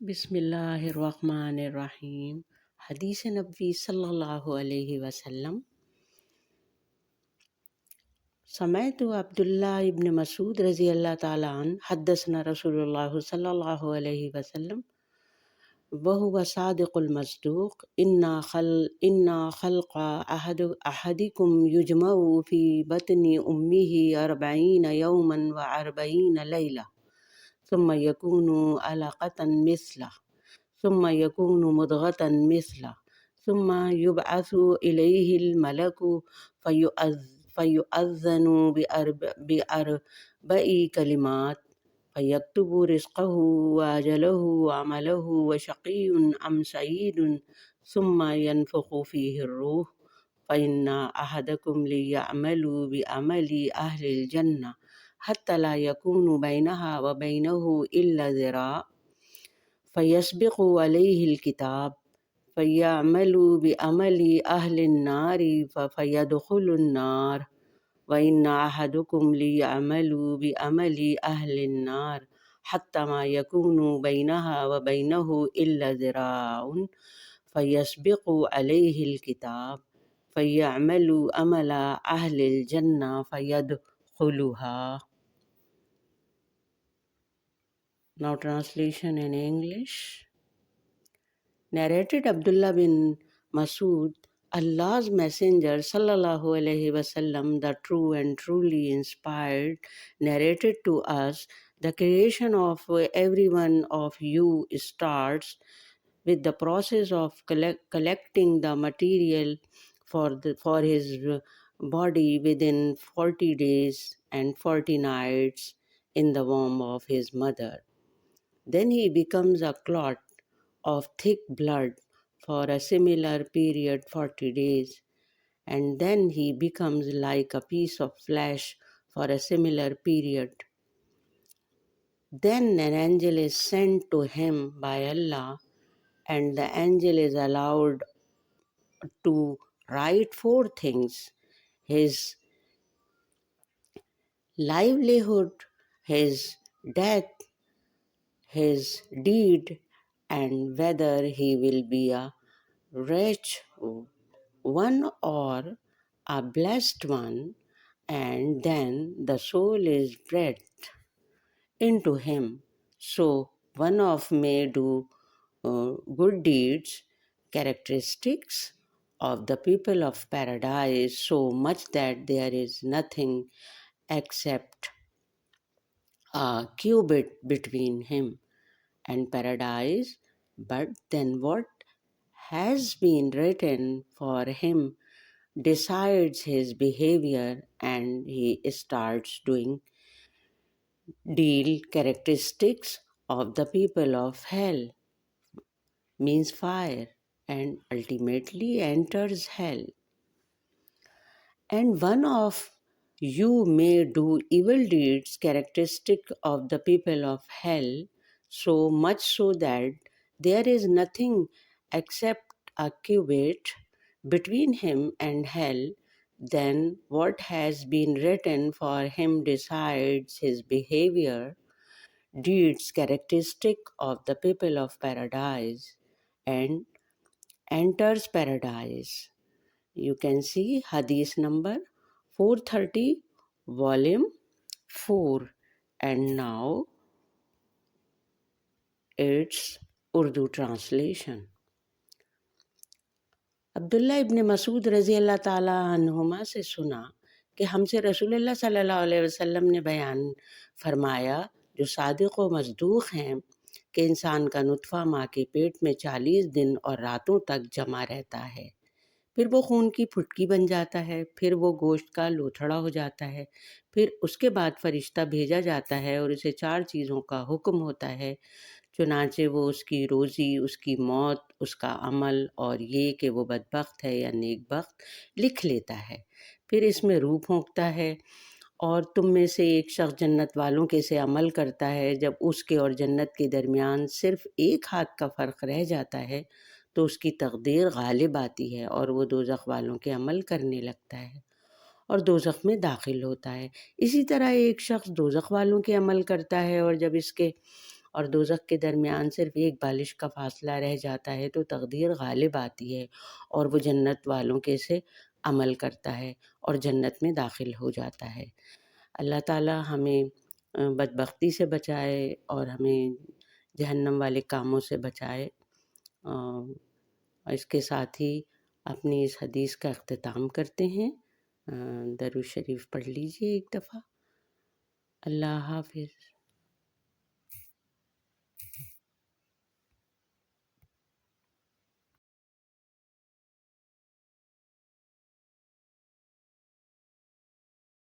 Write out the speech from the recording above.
بسم اللہ الرحمن الرحیم۔ حدیث نبوی صلی اللہ علیہ وسلم۔ سمعت عبداللہ ابن مسعود رضی اللہ تعالیٰ عنہ حدثنا رسول اللہ صلی اللہ علیہ وسلم وهو صادق المصدوق إن خلق أحدكم يجمع في بطن أمه 40 يوما و40 ليلة ثم يكون علقة مثله ثم يكون مضغة مثله ثم يبعث إليه الملك فيؤذن بأربع كلمات فيكتب رزقه وأجله وعمله وشقي أم سعيد ثم ينفخ فيه الروح فإن أحدكم ليعمل بعمل أهل الجنة حتى لا يكون بينها وبينه إلا ذراع فيسبق عليه الكتاب فيعمل بعمل أهل النار فيدخل النار وإن أحدكم ليعمل بعمل أهل النار حتى ما يكون بينها وبينه إلا ذراع فيسبق عليه الكتاب فيعمل عمل أهل الجنة فيدخلها. Now translation in English. Narrated Abdullah bin Masud, Allah's Messenger sallallahu alaihi wasallam, the true and truly inspired, narrated to us, the creation of every one of you starts with the process of collecting the material for his body within 40 days and 40 nights in the womb of his mother. Then he becomes a clot of thick blood for a similar period 40 days, and then he becomes like a piece of flesh for a similar period. Then an angel is sent to him by Allah, and the angel is allowed to write 4 things: his livelihood, his death, his deed, and whether he will be a rich one or a blessed one, and then the soul is breathed into him. So one of may do good deeds, characteristics of the people of paradise, so much that there is nothing except a cubit between him and paradise. But then what has been written for him decides his behavior, and he starts doing deal characteristics of the people of hell, means fire, and ultimately enters hell. And one of you may do evil deeds characteristic of the people of hell, so much so that there is nothing except a cubit between him and hell. Then what has been written for him decides his behavior, deeds characteristic of the people of paradise, and enters paradise. You can see Hadith number 430, volume 4. And now its Urdu translation. عبداللہ ابن مسعود رضی اللہ تعالیٰ عنہما سے سنا کہ ہم سے رسول اللہ صلی اللہ علیہ وسلم نے بیان فرمایا، جو صادق و مصدوق ہیں، کہ انسان کا نطفہ ماں کے پیٹ میں 40 دن اور راتوں تک جمع رہتا ہے، پھر وہ خون کی پھٹکی بن جاتا ہے، پھر وہ گوشت کا لوتھڑا ہو جاتا ہے، پھر اس کے بعد فرشتہ بھیجا جاتا ہے اور اسے 4 چیزوں کا حکم ہوتا ہے، چنانچہ وہ اس کی روزی، اس کی موت، اس کا عمل اور یہ کہ وہ بدبخت ہے یا نیک بخت لکھ لیتا ہے۔ پھر اس میں روح پھونکتا ہے اور تم میں سے ایک شخص جنت والوں کے سے عمل کرتا ہے، جب اس کے اور جنت کے درمیان صرف 1 ہاتھ کا فرق رہ جاتا ہے تو اس کی تقدیر غالب آتی ہے اور وہ دوزخ والوں کے عمل کرنے لگتا ہے اور دوزخ میں داخل ہوتا ہے۔ اسی طرح ایک شخص دوزخ والوں کے عمل کرتا ہے اور جب اس کے اور دوزخ کے درمیان صرف ایک بالش کا فاصلہ رہ جاتا ہے تو تقدیر غالب آتی ہے اور وہ جنت والوں کے سے عمل کرتا ہے اور جنت میں داخل ہو جاتا ہے۔ اللہ تعالی ہمیں بدبختی سے بچائے اور ہمیں جہنم والے کاموں سے بچائے۔ اور اس کے ساتھ ہی اپنی اس حدیث کا اختتام کرتے ہیں۔ درود شریف پڑھ لیجئے ایک دفعہ۔ اللہ حافظ۔